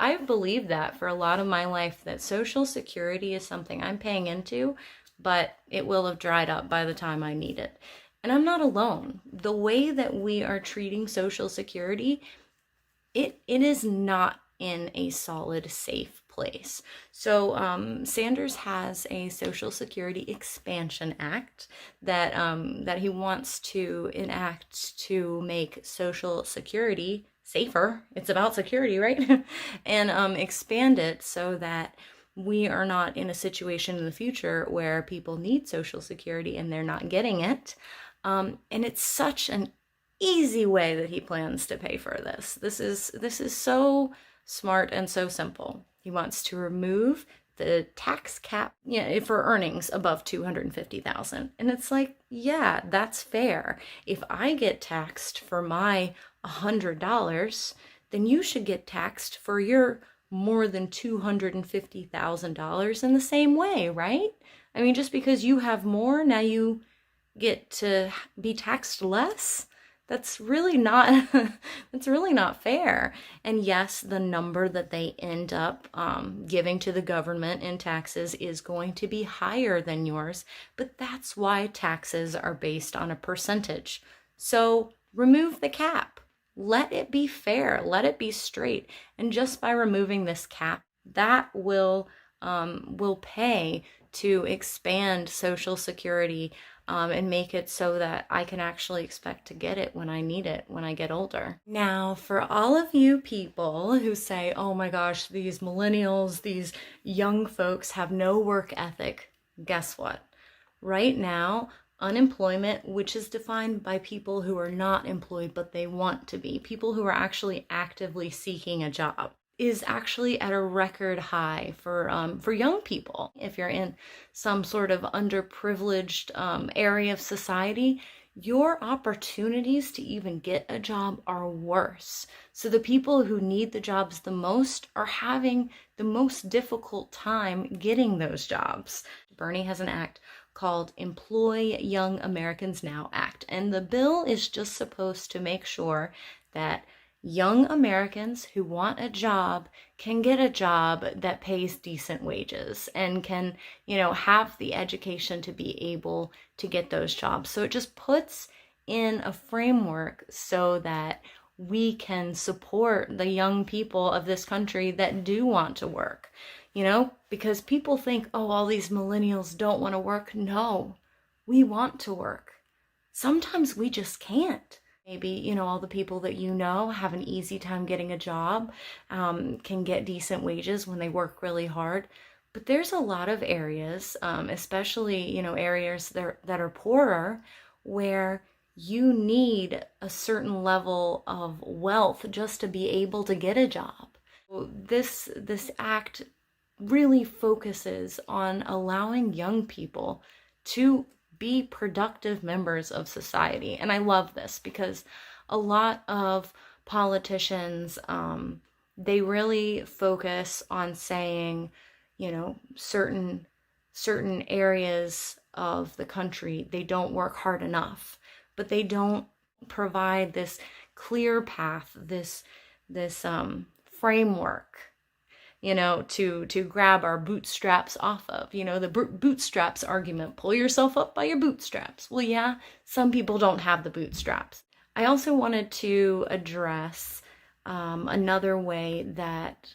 I've believed that for a lot of my life, that Social Security is something I'm paying into, but it will have dried up by the time I need it. And I'm not alone. The way that we are treating Social Security, it is not in a solid, safe place. So Sanders has a Social Security Expansion Act that he wants to enact to make Social Security safer. It's about security, right? And expand it so that we are not in a situation in the future where people need Social Security and they're not getting it. And it's such an easy way that he plans to pay for this. This is so smart and so simple. He wants to remove the tax cap, for earnings above 250,000. And it's like, yeah, that's fair. If I get taxed for my $100, then you should get taxed for your more than $250,000 in the same way, right? I mean, just because you have more, now you get to be taxed less. That's really not that's really not fair. And yes, the number that they end up giving to the government in taxes is going to be higher than yours, but that's why taxes are based on a percentage. So remove the cap. Let it be fair. Let it be straight. And just by removing this cap, that will pay to expand Social Security and make it so that I can actually expect to get it when I need it when I get older. Now, for all of you people who say, oh my gosh, these millennials, these young folks have no work ethic, guess what? Right now, unemployment, which is defined by people who are not employed but they want to be, people who are actually actively seeking a job, is actually at a record high for young people. If you're in some sort of underprivileged area of society, your opportunities to even get a job are worse. So the people who need the jobs the most are having the most difficult time getting those jobs. Bernie has an act called Employ Young Americans Now Act, and the bill is just supposed to make sure that young Americans who want a job can get a job that pays decent wages and can, have the education to be able to get those jobs. So it just puts in a framework so that we can support the young people of this country that do want to work, because people think, oh, all these millennials don't want to work. No, we want to work. Sometimes we just can't. Maybe, all the people that have an easy time getting a job, can get decent wages when they work really hard. But there's a lot of areas, especially, areas that are poorer, where you need a certain level of wealth just to be able to get a job. This act really focuses on allowing young people to be productive members of society. And I love this because a lot of politicians, they really focus on saying, certain areas of the country, they don't work hard enough, but they don't provide this clear path, this framework, to grab our bootstraps off of, the bootstraps argument, pull yourself up by your bootstraps. Well, yeah, some people don't have the bootstraps. I also wanted to address another way that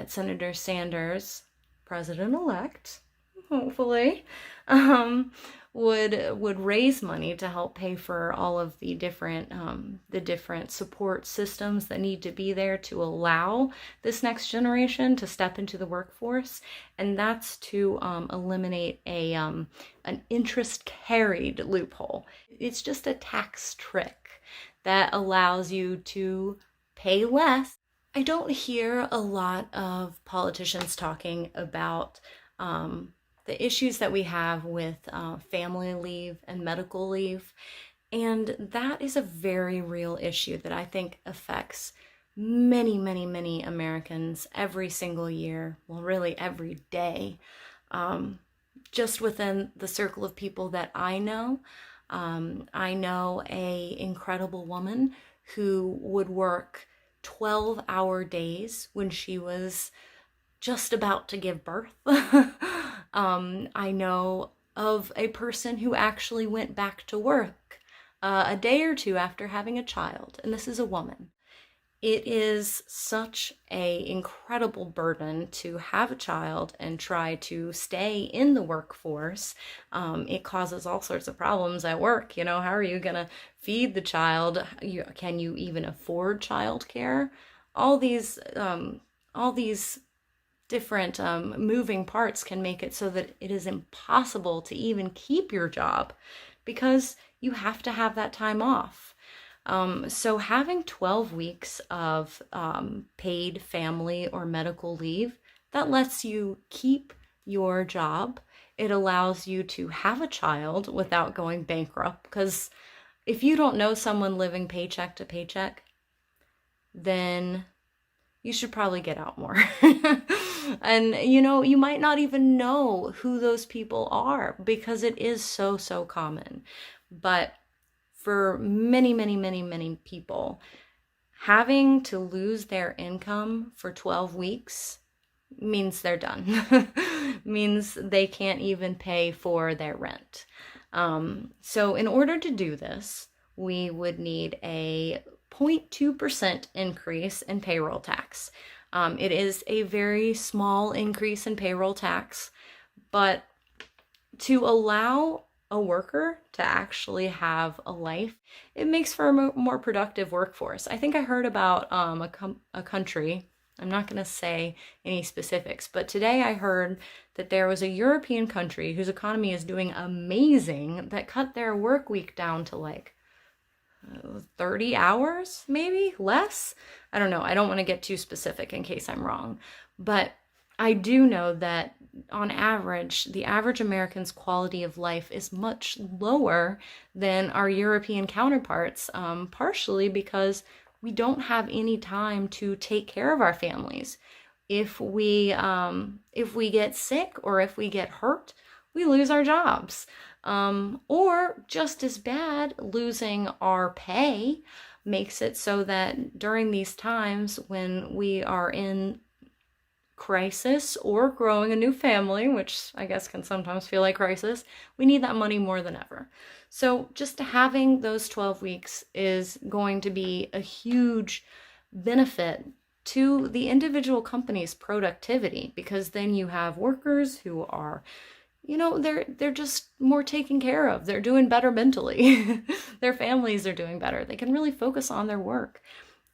Senator Sanders, president-elect, hopefully, would raise money to help pay for all of the different support systems that need to be there to allow this next generation to step into the workforce, and that's to eliminate an interest carried loophole. It's just a tax trick that allows you to pay less. I don't hear a lot of politicians talking about the issues that we have with family leave and medical leave. And that is a very real issue that I think affects many, many, many Americans every single year. Well, really every day. Just within the circle of people that I know an incredible woman who would work 12-hour days when she was just about to give birth. I know of a person who actually went back to work a day or two after having a child, and this is a woman. It is such an incredible burden to have a child and try to stay in the workforce. It causes all sorts of problems at work. You know, how are you going to feed the child? Can you even afford childcare? All these different moving parts can make it so that it is impossible to even keep your job because you have to have that time off. So having 12 weeks of paid family or medical leave, that lets you keep your job. It allows you to have a child without going bankrupt, because if you don't know someone living paycheck to paycheck, then you should probably get out more. And, you know, you might not even know who those people are because it is so, so common. But for many, many, many, many people, having to lose their income for 12 weeks means they're done. Means they can't even pay for their rent. So in order to do this, we would need a 0.2% increase in payroll tax. It is a very small increase in payroll tax, but to allow a worker to actually have a life, it makes for a more productive workforce. I think I heard about a country, I'm not going to say any specifics, but today I heard that there was a European country whose economy is doing amazing that cut their work week down to like 30 hours, maybe less. I don't know. I don't want to get too specific in case I'm wrong, but I do know that on average, the average American's quality of life is much lower than our European counterparts, partially because we don't have any time to take care of our families. If we get sick or if we get hurt, we lose our jobs. Or just as bad, losing our pay makes it so that during these times when we are in crisis or growing a new family, which I guess can sometimes feel like crisis, we need that money more than ever. So just having those 12 weeks is going to be a huge benefit to the individual company's productivity, because then you have workers who are, you know, they're just more taken care of. They're doing better mentally. Their families are doing better. They can really focus on their work.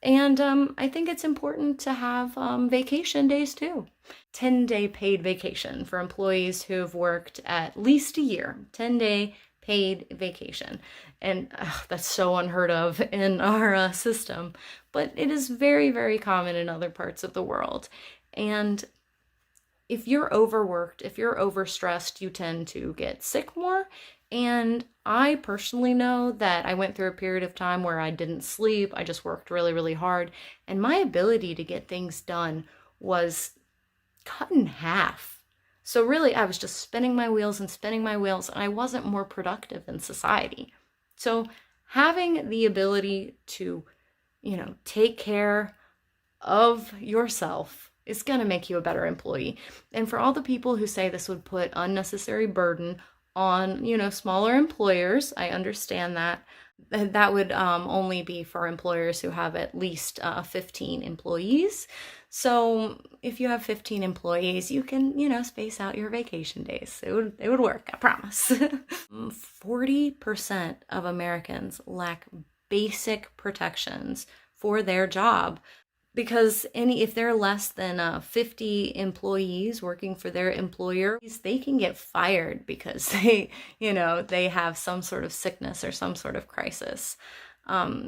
And I think it's important to have vacation days too. 10-day paid vacation for employees who have worked at least a year. 10-day paid vacation. And that's so unheard of in our system. But it is very, very common in other parts of the world. And if you're overworked, if you're overstressed, you tend to get sick more. And I personally know that I went through a period of time where I didn't sleep. I just worked really, really hard. And my ability to get things done was cut in half. So really, I was just spinning my wheels, and I wasn't more productive in society. So having the ability to, you know, take care of yourself is going to make you a better employee. And for all the people who say this would put unnecessary burden on, you know, smaller employers, I understand that. That would only be for employers who have at least 15 employees. So if you have 15 employees, you can, you know, space out your vacation days. It would work, I promise. 40% of Americans lack basic protections for their job, because if they're less than 50 employees working for their employer, they can get fired because they have some sort of sickness or some sort of crisis.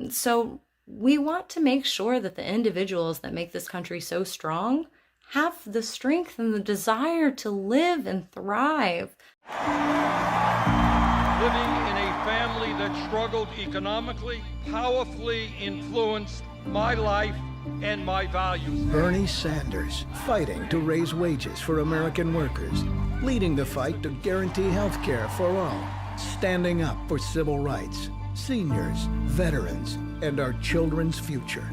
So we want to make sure that the individuals that make this country so strong have the strength and the desire to live and thrive. Living in a family that struggled economically powerfully influenced my life and my values. Bernie Sanders, fighting to raise wages for American workers, leading the fight to guarantee health care for all, standing up for civil rights, seniors, veterans, and our children's future.